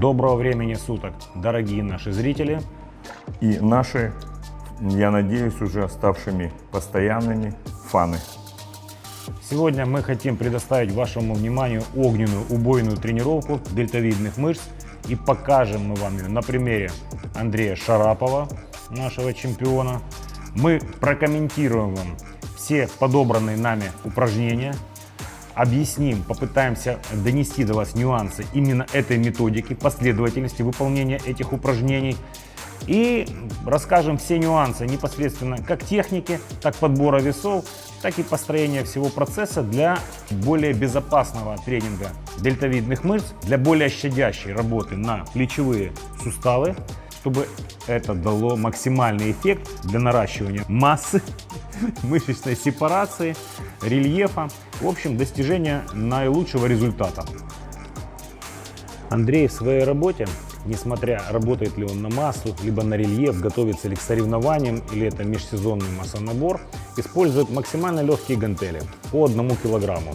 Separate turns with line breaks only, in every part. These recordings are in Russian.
Доброго времени суток, дорогие наши зрители.
И наши, я надеюсь, уже оставшими постоянными фаны.
Сегодня мы хотим предоставить вашему вниманию огненную убойную тренировку дельтовидных мышц. И покажем мы вам ее на примере Андрея Шарапова, нашего чемпиона. Мы прокомментируем вам все подобранные нами упражнения. Объясним, попытаемся донести до вас нюансы именно этой методики, последовательности выполнения этих упражнений. И расскажем все нюансы непосредственно как техники, так подбора весов, так и построения всего процесса для более безопасного тренинга дельтовидных мышц, для более щадящей работы на плечевые суставы, чтобы это дало максимальный эффект для наращивания массы, мышечной сепарации, рельефа, в общем, достижения наилучшего результата. Андрей в своей работе, несмотря работает ли он на массу, либо на рельеф, готовится ли к соревнованиям, или это межсезонный массонабор, использует максимально легкие гантели по 1 килограмму.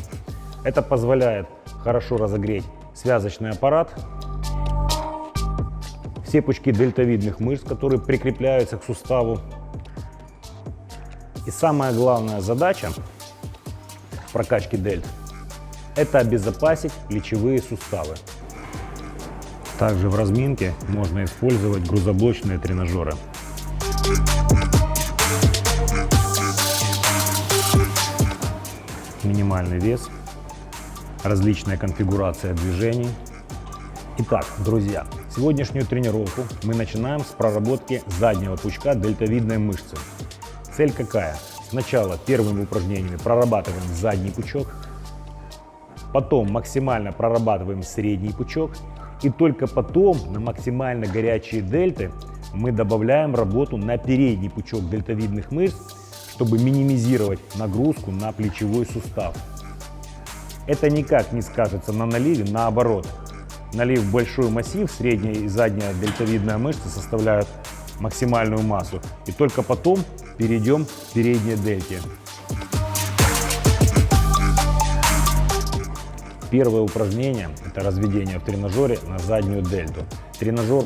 Это позволяет хорошо разогреть связочный аппарат, все пучки дельтовидных мышц, которые прикрепляются к суставу. И самая главная задача прокачки дельт – это обезопасить плечевые суставы. Также в разминке можно использовать грузоблочные тренажеры. Минимальный вес, различная конфигурация движений. Итак, друзья, сегодняшнюю тренировку мы начинаем с проработки заднего пучка дельтовидной мышцы. Цель какая? Сначала первыми упражнениями прорабатываем задний пучок, потом максимально прорабатываем средний пучок, и только потом на максимально горячие дельты мы добавляем работу на передний пучок дельтовидных мышц, чтобы минимизировать нагрузку на плечевой сустав. Это никак не скажется на наливе, наоборот. Налив в большой массив, средняя и задняя дельтовидная мышца составляют максимальную массу, и только потом перейдем к передней дельте. Первое упражнение – это разведение в тренажере на заднюю дельту. Тренажер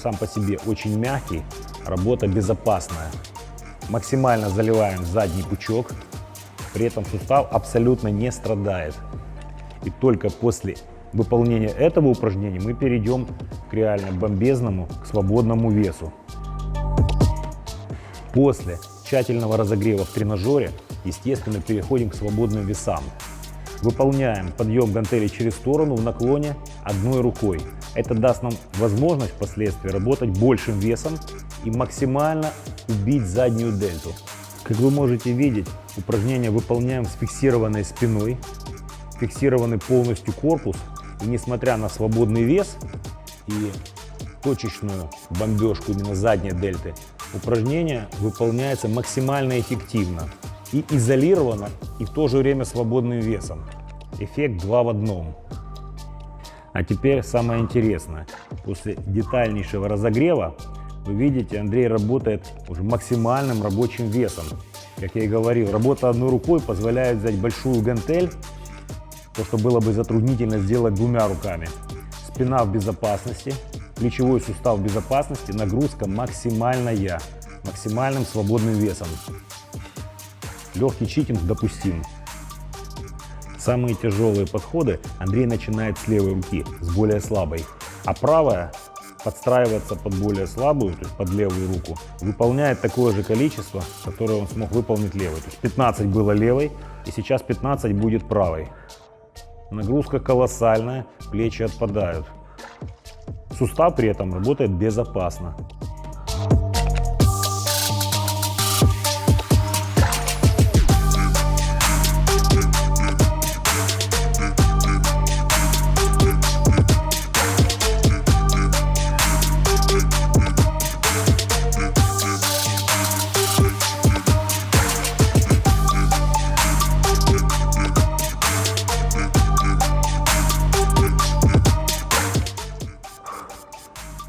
сам по себе очень мягкий, работа безопасная. Максимально заливаем задний пучок, при этом сустав абсолютно не страдает. И только после выполнения этого упражнения мы перейдем к реально бомбезному, к свободному весу. После тщательного разогрева в тренажере, естественно, переходим к свободным весам. Выполняем подъем гантелей через сторону в наклоне одной рукой. Это даст нам возможность впоследствии работать большим весом и максимально убить заднюю дельту. Как вы можете видеть, упражнения выполняем с фиксированной спиной, фиксированный полностью корпус. И несмотря на свободный вес и точечную бомбежку именно задней дельты, упражнение выполняется максимально эффективно и изолировано, и в то же время свободным весом. Эффект 2 в 1. А теперь самое интересное. После детальнейшего разогрева вы видите, Андрей работает уже максимальным рабочим весом. Как я и говорил, работа одной рукой позволяет взять большую гантель, то, что было бы затруднительно сделать 2 руками. Спина в безопасности, плечевой сустав в безопасности, нагрузка максимальная, максимальным свободным весом. Легкий читинг допустим. Самые тяжелые подходы Андрей начинает с левой руки, с более слабой, а правая подстраивается под более слабую, то есть под левую руку, выполняет такое же количество, которое он смог выполнить левой. То есть 15 было левой, и сейчас 15 будет правой. Нагрузка колоссальная, плечи отпадают. Сустав при этом работает безопасно.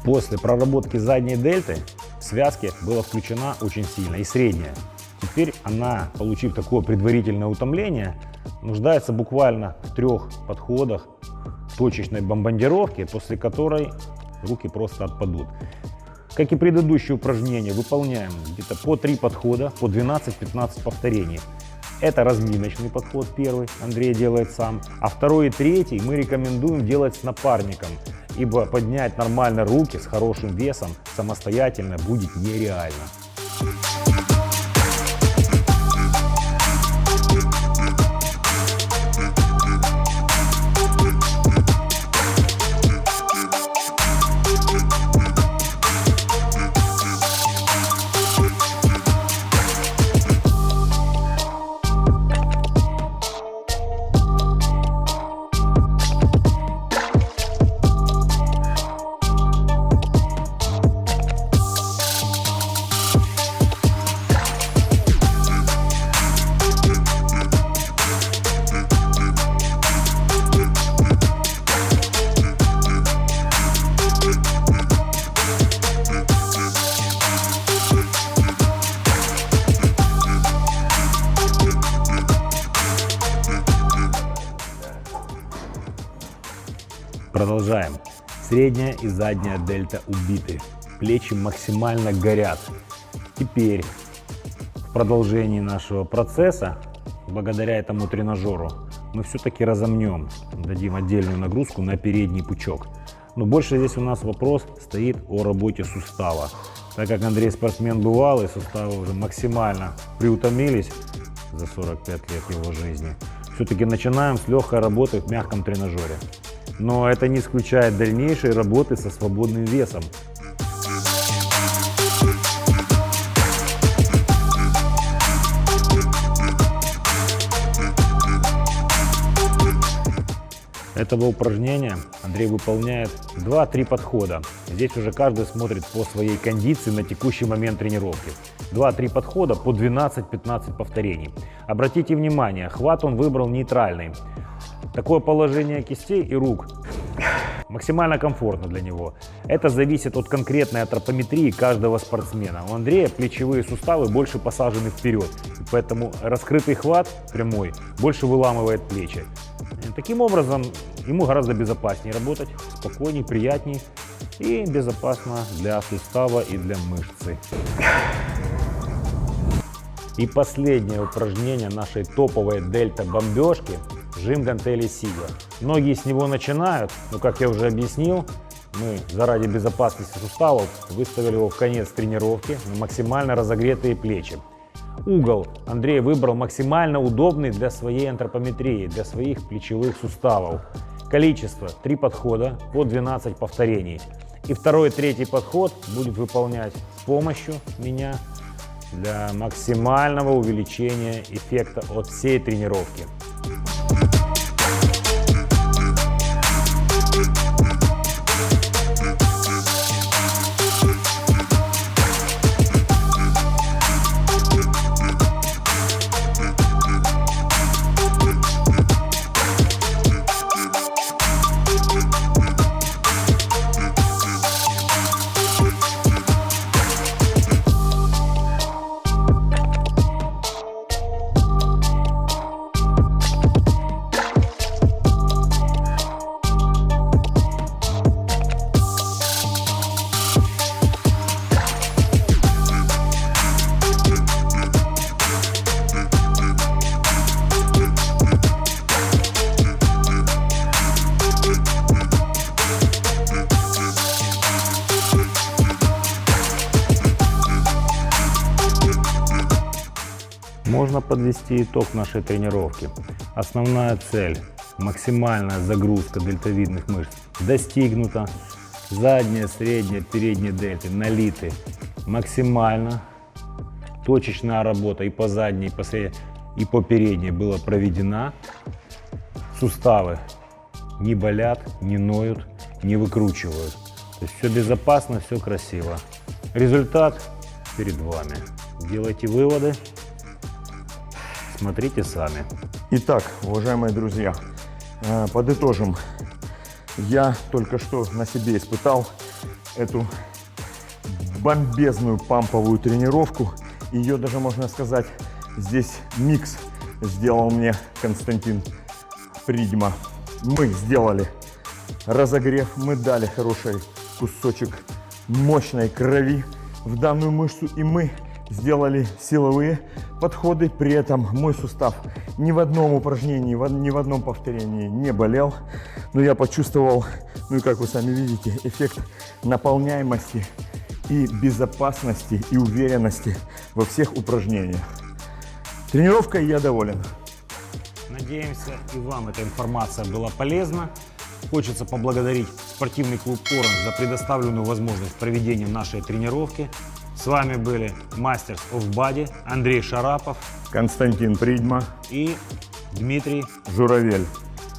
После проработки задней дельты в связке была включена очень сильно и средняя. Теперь она, получив такое предварительное утомление, нуждается буквально в 3 подходах точечной бомбардировки, после которой руки просто отпадут. Как и предыдущие упражнения, выполняем где-то по 3 подхода, по 12-15 повторений. Это разминочный подход первый, Андрей делает сам, а второй и третий мы рекомендуем делать с напарником, ибо поднять нормально руки с хорошим весом самостоятельно будет нереально. Продолжаем. Средняя и задняя дельта убиты. Плечи максимально горят. Теперь в продолжении нашего процесса, благодаря этому тренажеру, мы все-таки разомнем, дадим отдельную нагрузку на передний пучок. Но больше здесь у нас вопрос стоит о работе сустава. Так как Андрей спортсмен бывалый, суставы уже максимально приутомились за 45 лет его жизни, все-таки начинаем с легкой работы в мягком тренажере. Но это не исключает дальнейшей работы со свободным весом. Этого упражнения Андрей выполняет 2-3 подхода. Здесь уже каждый смотрит по своей кондиции на текущий момент тренировки. 2-3 подхода по 12-15 повторений. Обратите внимание, хват он выбрал нейтральный. Такое положение кистей и рук максимально комфортно для него. Это зависит от конкретной антропометрии каждого спортсмена. У Андрея плечевые суставы больше посажены вперед, поэтому раскрытый хват прямой больше выламывает плечи. Таким образом, ему гораздо безопаснее работать, спокойней, приятней и безопасно для сустава и для мышцы. И последнее упражнение нашей топовой дельта-бомбежки – жим гантелей сидя. Многие с него начинают, но, как я уже объяснил, мы заради безопасности суставов выставили его в конец тренировки на максимально разогретые плечи. Угол Андрей выбрал максимально удобный для своей антропометрии, для своих плечевых суставов. Количество 3 подхода по 12 повторений. И второй и третий подход будет выполнять с помощью меня для максимального увеличения эффекта от всей тренировки. Можно подвести итог нашей тренировки. Основная цель – максимальная загрузка дельтовидных мышц достигнута. Задняя, средняя, передняя дельты налиты максимально. Точечная работа и по задней, и по средней, и по передней была проведена. Суставы не болят, не ноют, не выкручивают. То есть все безопасно, все красиво. Результат перед вами. Делайте выводы. Смотрите сами.
Итак, уважаемые друзья, подытожим. Я только что на себе испытал эту бомбезную памповую тренировку. Ее даже, можно сказать, здесь микс сделал мне Константин Придьма. Мы сделали разогрев, мы дали хороший кусочек мощной крови в данную мышцу, и мы сделали силовые подходы. При этом мой сустав ни в одном упражнении, ни в одном повторении не болел. Но я почувствовал, ну и как вы сами видите, эффект наполняемости и безопасности и уверенности во всех упражнениях. Тренировкой я доволен.
Надеемся, и вам эта информация была полезна. Хочется поблагодарить спортивный клуб «Оранж» за предоставленную возможность проведения нашей тренировки. С вами были Masters of Body Андрей Шарапов,
Константин Придьма
и Дмитрий,
Журавель.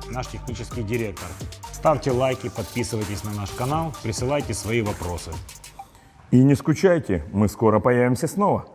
наш технический директор. Ставьте лайки, подписывайтесь на наш канал, присылайте свои вопросы.
И не скучайте, мы скоро появимся снова.